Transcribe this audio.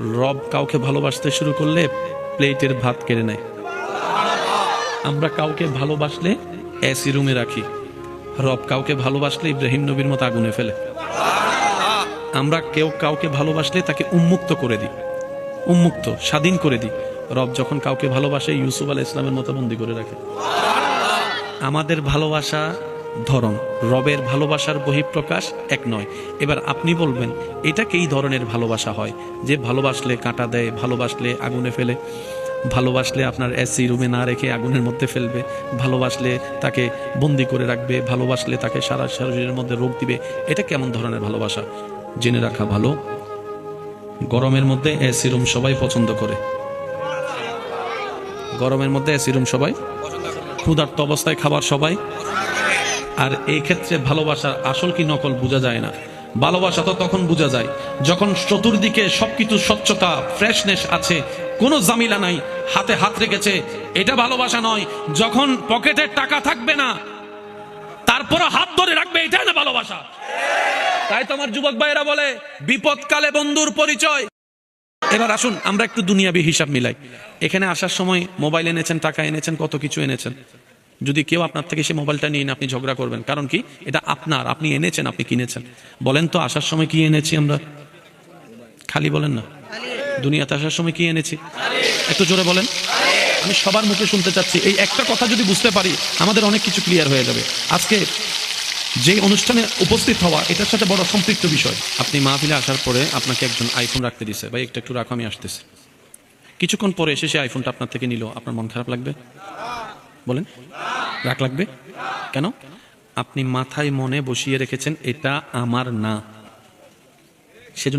রব কাউকে ভালোবাসতে শুরু করলে প্লেটের ভাত কেড়ে নেয়। আমরা কাউকে ভালোবাসলে এসি রুমে রাখি, রব কাউকে ভালোবাসলে ইব্রাহিম নবীর মতো আগুনে ফেলে। আমরা কেউ কাউকে ভালোবাসলে তাকে উন্মুক্ত করে দিই, উন্মুক্ত স্বাধীন করে দিই। রব যখন কাউকে ভালোবাসে ইউসুফ আলাইহিস সালামের মতো বন্দী করে রাখে। আমাদের ভালোবাসা ধরন, রবের ভালোবাসার বহিঃপ্রকাশ এক নয়। এবার আপনি বলবেন এটা কি ধরনের ভালোবাসা হয়? যে ভালোবাসলে কাঁটা দেয়, ভালোবাসলে আগুনে ফেলে, ভালোবাসলে আপনার এসি রুমে না রেখে আগুনের মধ্যে ফেলবে, ভালোবাসলে তাকে বন্দি করে রাখবে, ভালোবাসলে তাকে সারা শরীরের মধ্যে রোগ দিবে। এটা কেমন ধরনের ভালোবাসা? জেনে রাখা ভালো, গরমের মধ্যে এসি রুম সবাই পছন্দ করে। গরমের মধ্যে এসি রুম সবাই, ক্ষুধার্ত অবস্থায় খাবার সবাই। আর এই ক্ষেত্রে ভালোবাসার আসল কি নকল বোঝা যায় না। ভালোবাসা তো তখন বোঝা যায় যখন চতুর্দিকে সবকিছু স্বচ্ছতা, ফ্রেশনেস আছে, কোনো জামিলা নাই, হাতে হাত রেখেছে। এটা ভালোবাসা নয়। যখন পকেটে টাকা থাকবে না তারপরে হাত ধরে রাখবে, এটা না ভালোবাসা। তাই তো আমার যুবক ভাইয়েরা বলে বিপদকালে বন্ধুর পরিচয়। এবার আসুন আমরা একটু দুনিয়াবি হিসাব মিলাই। এখানে আসার সময় মোবাইল এনেছেন, টাকা এনেছেন, কত কিছু এনেছেন। যদি কেউ আপনার থেকে সে মোবাইলটা নিয়ে আপনি ঝগড়া করবেন, কারণ কি? এটা আপনার, আপনি এনেছেন, আপনি কিনেছেন। বলেন তো আসার সময় কি এনেছি আমরা? খালি বলেন না। দুনিয়াতে আসার সময় কি এনেছি? একটু জোরে বলেন। আমি সবার মুখে শুনতে চাচ্ছি। এই একটা কথা যদি বুঝতে পারি আমাদের অনেক কিছু ক্লিয়ার হয়ে যাবে। আজকে যে অনুষ্ঠানে উপস্থিত হওয়া এটার সাথে বড় সম্পৃক্ত বিষয়। আপনি মাহফিলে আসার পরে আপনাকে একজন আইফোন রাখতে দিছে, ভাই একটু রাখো আমি আসতেছি। কিছুক্ষণ পরে এসে সে আইফোনটা আপনার থেকে নিল, আপনার মন খারাপ লাগবে? বলেন, রাগ লাগবে কেন? আপনি মাথায় মনে বসিয়ে রেখেছেন এটা আমার না, সেজন্য